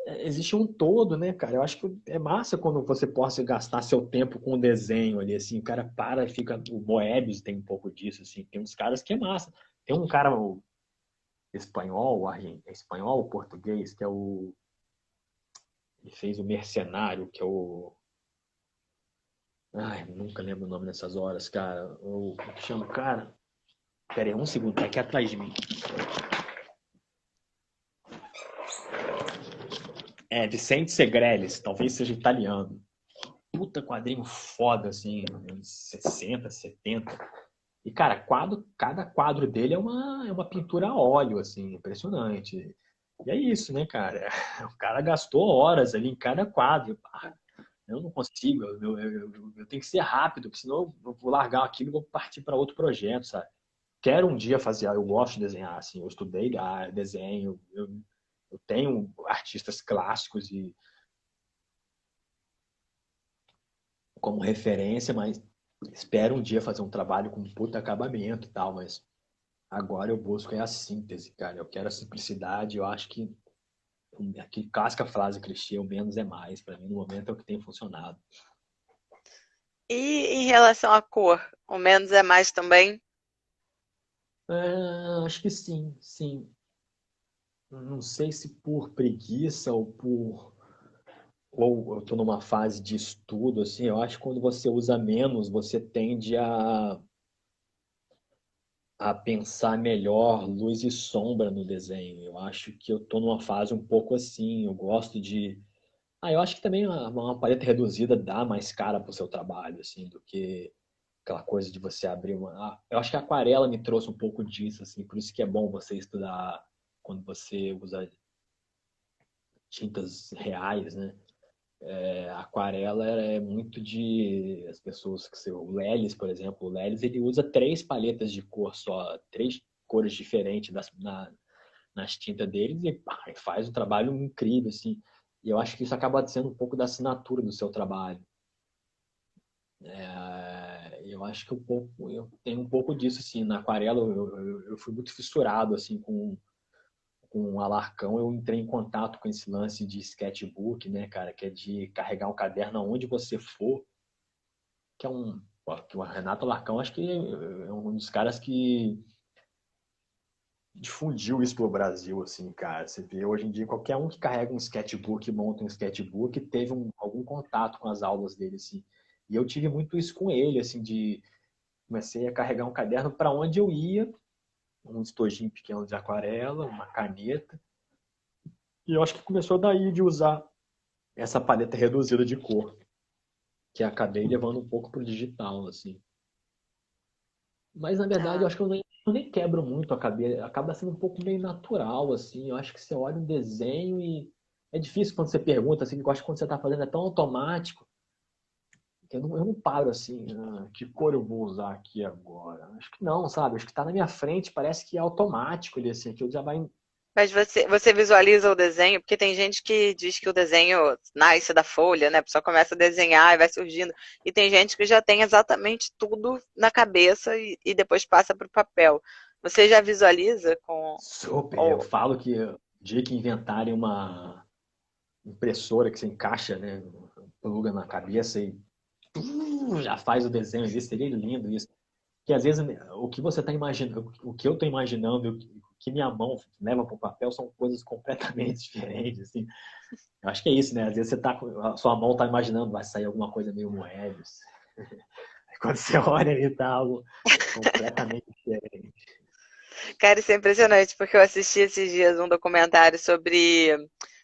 Existe um todo, né, cara? Eu acho que é massa quando você possa gastar seu tempo com o desenho ali, assim. O cara para e fica. O Moebius tem um pouco disso, assim. Tem uns caras que é massa. Tem um cara o espanhol, espanhol ou português, que é o. Ele fez o Mercenário, que é o. Ai, nunca lembro o nome nessas horas, cara. Como que chama o cara? Pera aí, um segundo, tá aqui atrás de mim. É, Vicente Segrellis, talvez seja italiano. Puta quadrinho foda, assim, anos 60, 70. E, cara, cada quadro dele é uma pintura a óleo, assim, impressionante. E é isso, né, cara? O cara gastou horas ali em cada quadro. Eu não consigo, eu tenho que ser rápido, porque senão eu vou largar aquilo e vou partir para outro projeto, sabe? Quero um dia fazer, eu gosto de desenhar, assim, eu estudei desenho, eu tenho artistas clássicos e como referência, mas espero um dia fazer um trabalho com puta acabamento e tal, mas agora eu busco a síntese, cara. Eu quero a simplicidade, eu acho que clássica frase clichê, o menos é mais. Para mim, no momento, é o que tem funcionado. E em relação à cor, o menos é mais também? Acho que sim, sim. Não sei se por preguiça ou eu estou numa fase de estudo, assim, eu acho que quando você usa menos, você tende a pensar melhor luz e sombra no desenho. Eu acho que eu estou numa fase um pouco assim. Eu gosto de. Eu acho que também uma paleta reduzida dá mais cara para o seu trabalho, assim, do que aquela coisa de você abrir uma. Eu acho que a aquarela me trouxe um pouco disso, assim, por isso que é bom você estudar quando você usa tintas reais, né? A aquarela é muito de as pessoas que o Lelis, por exemplo, o Lelis ele usa 3 paletas de cor só, 3 cores diferentes nas tintas deles e faz um trabalho incrível assim. E eu acho que isso acaba sendo um pouco da assinatura do seu trabalho. Eu acho que eu tenho um pouco disso assim na aquarela. Eu fui muito fissurado assim com o Alarcão, eu entrei em contato com esse lance de sketchbook, né, cara, que é de carregar um caderno aonde você for, que é que o Renato Alarcão acho que é um dos caras que difundiu isso pro Brasil, assim, cara. Você vê hoje em dia qualquer um que carrega um sketchbook, monta um sketchbook, teve algum contato com as aulas dele, assim. E eu tive muito isso com ele, assim, de comecei a carregar um caderno para onde eu ia, um estojinho pequeno de aquarela, uma caneta. E eu acho que começou daí de usar essa paleta reduzida de cor, que acabei levando um pouco pro digital, assim. Mas na verdade eu Ah, acho que eu nem quebro muito a cabeça, acaba sendo um pouco meio natural, assim. Eu acho que você olha um desenho e. é difícil quando você pergunta, assim, eu acho que quando você tá fazendo é tão automático, que eu não paro assim, que cor eu vou usar aqui agora? Acho que não, sabe? Acho que tá na minha frente, parece que é automático ele, assim, aquilo já vai. Mas você visualiza o desenho, porque tem gente que diz que o desenho nasce da folha, né? A pessoa começa a desenhar e vai surgindo. E tem gente que já tem exatamente tudo na cabeça e depois passa para o papel. Você já visualiza com. Super. Eu Ou, falo que o dia que inventarem uma impressora que você encaixa, né? Pluga na cabeça e já faz o desenho ali, seria lindo isso. Que às vezes o que você está imaginando, o que eu estou imaginando, o que minha mão leva para o papel são coisas completamente diferentes, assim. Eu acho que é isso, né? Às vezes a sua mão está imaginando, vai sair alguma coisa meio Moebius. Aí quando você olha ali, tá algo completamente diferente. cara, isso é impressionante, porque eu assisti esses dias um documentário sobre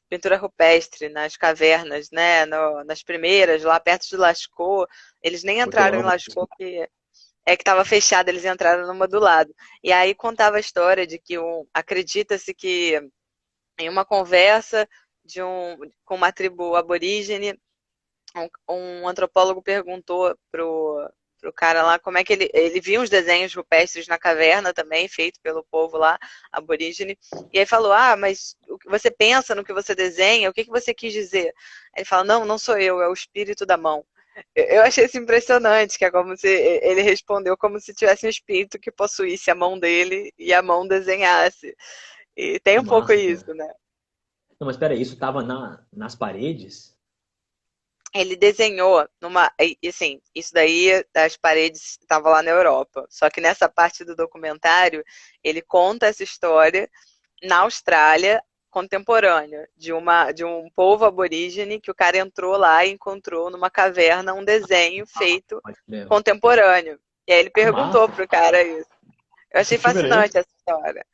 pintura rupestre nas cavernas, né? Nas primeiras, lá perto de Lascaux. Eles nem Porque eu entraram em amo isso. Lascaux, que é que estava fechada, eles entraram numa do lado. E aí contava a história de que acredita-se que em uma conversa com uma tribo aborígene, um antropólogo perguntou pro cara lá como é que ele via os desenhos rupestres na caverna também, feito pelo povo lá, aborígene, e aí falou, mas o que você pensa no que você desenha, o que você quis dizer? Aí ele fala, não, não sou eu, é o espírito da mão. Eu achei isso impressionante, que é como se ele respondeu como se tivesse um espírito que possuísse a mão dele e a mão desenhasse. E tem Que um pouco massa, isso, cara. né? Não, mas espera aí, isso tava nas paredes? Ele desenhou e assim, isso daí das paredes estava lá na Europa. Só que nessa parte do documentário, ele conta essa história na Austrália contemporânea, de um povo aborígene que o cara entrou lá e encontrou numa caverna um desenho feito Pode crer. contemporâneo. E aí ele Que perguntou massa. pro cara isso. Eu Que achei filme era esse? fascinante essa história.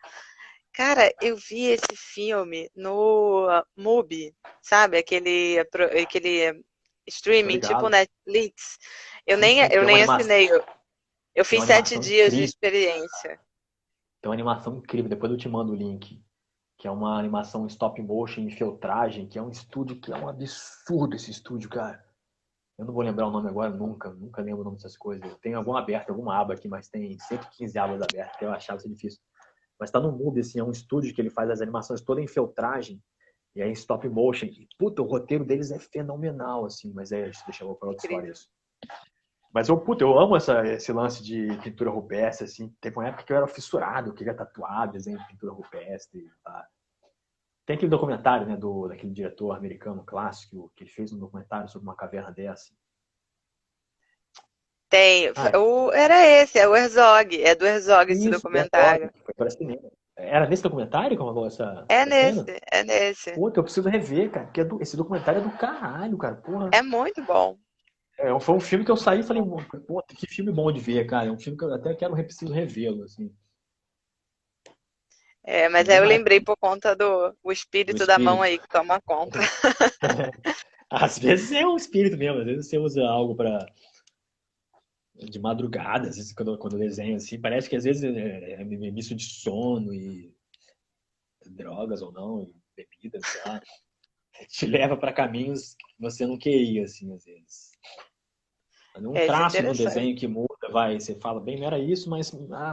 Cara, eu vi esse filme no Mubi, sabe? Aquele Tô streaming tipo ligado. Netflix. Sim, sim, Eu nem assinei. Eu tem fiz uma 7 animação dias de incrível. experiência. Tem uma animação incrível, depois eu te mando o link. Que é uma animação stop motion em filtragem, que é um estúdio que é um absurdo esse estúdio, cara. Eu não vou lembrar o nome agora, nunca lembro o nome dessas coisas. Eu tenho alguma aberta, alguma aba aqui, mas tem 115 abas abertas, que eu achava isso difícil. Mas tá no Mubi, assim, é um estúdio que ele faz as animações todas em filtragem, e aí em stop motion. E, puta, o roteiro deles é fenomenal, assim, mas deixa eu falar outra história Incrível. isso. Mas eu amo esse lance de pintura rupestre, assim. Teve uma época que eu era fissurado, eu queria tatuar desenho de pintura rupestre. Tá? Tem aquele documentário, né, daquele diretor americano clássico, que ele fez um documentário sobre uma caverna dessa. Tem. Ah, Era esse, é o Herzog. É do Herzog esse isso, Bertolli, documentário. que foi para cinema. Era nesse documentário que rolou É essa cena? nesse, é nesse. Pô, que eu preciso rever, cara, porque esse documentário é do caralho, cara, porra. É muito bom. Foi um filme que eu saí e falei, pô, que filme bom de ver, cara. É um filme que eu até preciso revê-lo, assim. É, mas E aí de eu uma época lembrei por conta do do espírito da mão espírito. aí que toma conta. Às vezes é um espírito mesmo, às vezes você usa algo para de madrugada, às vezes quando eu desenho assim, parece que às vezes é misto de sono e drogas ou não, e bebidas, sei lá, te leva para caminhos que você não queria, assim, às vezes. Um É, isso é traço no interessante. desenho que muda, vai, você fala, bem, não era isso, mas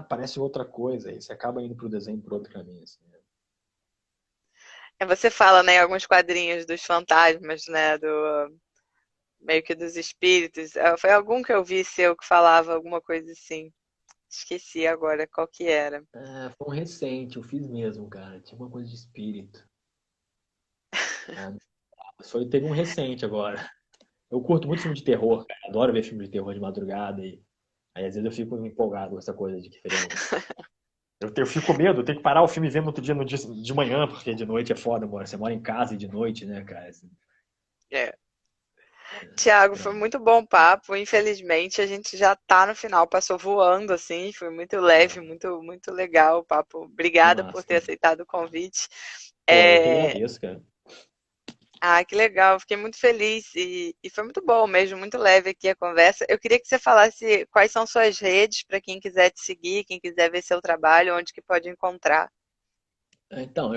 parece outra coisa, aí você acaba indo pro desenho por outro caminho, assim, né? É, você fala, né, em alguns quadrinhos dos fantasmas, né, meio que dos espíritos. Foi algum que eu vi seu que falava alguma coisa assim. Esqueci agora qual que era. Foi um recente, eu fiz mesmo, cara, tinha uma coisa de espírito. Ah, teve um recente agora. Eu curto muito filme de terror, cara. Adoro ver filme de terror de madrugada e aí às vezes eu fico empolgado com essa coisa de que eu fico com medo, eu tenho que parar o filme e ver no outro dia, no dia de manhã, porque de noite é foda, mora. Você mora em casa e de noite, né, cara? Assim, É. Tiago, foi então, muito bom o papo. Infelizmente, a gente já tá no final, passou voando assim, foi muito leve, é, muito legal o papo. que Obrigada por massa, ter cara. aceitado o convite. Pô, eu que É, agradeço, cara. que legal, fiquei muito feliz e foi muito bom mesmo, muito leve aqui a conversa. Eu queria que você falasse quais são suas redes para quem quiser te seguir, quem quiser ver seu trabalho, onde que pode encontrar. Então,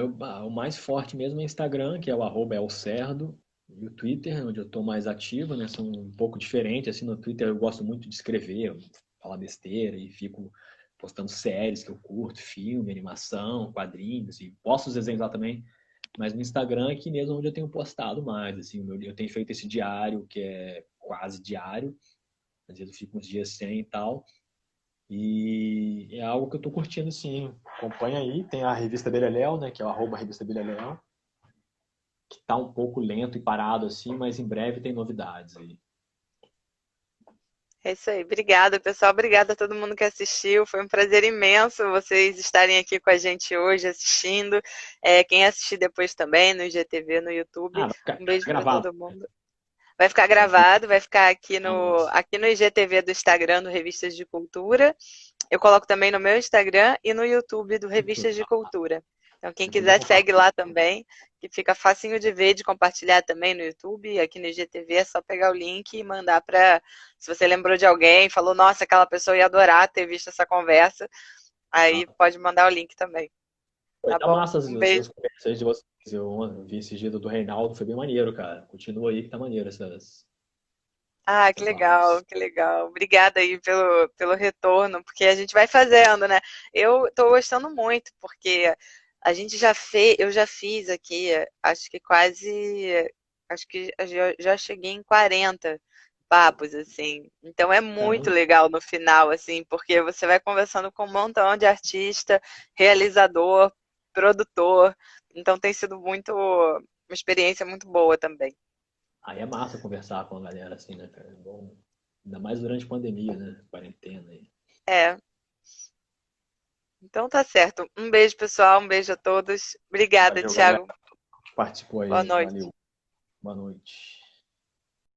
o mais forte mesmo é o Instagram, que é o @elcerdo, e o Twitter, onde eu estou mais ativo, né? São um pouco diferentes. Assim, no Twitter eu gosto muito de escrever, falar besteira e fico postando séries que eu curto, filme, animação, quadrinhos, e posto os desenhos lá também. Mas no Instagram é aqui mesmo onde eu tenho postado mais. Assim, eu tenho feito esse diário, que é quase diário. Às vezes eu fico uns dias sem e tal. E é algo que eu tô curtindo, sim. Acompanha aí. Tem a revista Beleléu, né? Que é o @revista Beleléu, que tá um pouco lento e parado, assim, mas em breve tem novidades aí. É isso aí. Obrigada, pessoal. Obrigada a todo mundo que assistiu. Foi um prazer imenso vocês estarem aqui com a gente hoje assistindo. Quem assistir depois também no IGTV, no YouTube. Ah, Um vai beijo ficar para gravado. todo mundo. Vai ficar gravado, vai ficar aqui Nossa. aqui no IGTV do Instagram do Revistas de Cultura. Eu coloco também no meu Instagram e no YouTube do Revistas de Cultura. Então, quem Se puder quiser, segue compartilhar. lá também, que fica facinho de ver, de compartilhar também no YouTube. Aqui no IGTV é só pegar o link e mandar para. Se você lembrou de alguém, falou, nossa, aquela pessoa ia adorar ter visto essa conversa, aí pode mandar o link também. Foi, Tá tá bom? massa Um as beijo. conversas de vocês. Eu vi esse giro do Reinaldo, foi bem maneiro, cara. Continua aí que tá maneiro Ah, que essas legal, lives. que legal. Obrigada aí pelo retorno, porque a gente vai fazendo, né? Eu tô gostando muito, porque a gente já fez, eu já fiz aqui, acho que quase, acho que já cheguei em 40 papos, assim. Então é muito Caramba. legal no final, assim, porque você vai conversando com um montão de artista, realizador, produtor. Então tem sido uma experiência muito boa também. Aí é massa conversar com a galera assim, né, cara? É bom. Ainda mais durante a pandemia, né? Quarentena aí. É. Então tá certo. Um beijo, pessoal. Um beijo a todos. Obrigada, Valeu, galera, Thiago. que participou Boa aí. noite. Valeu. Boa noite.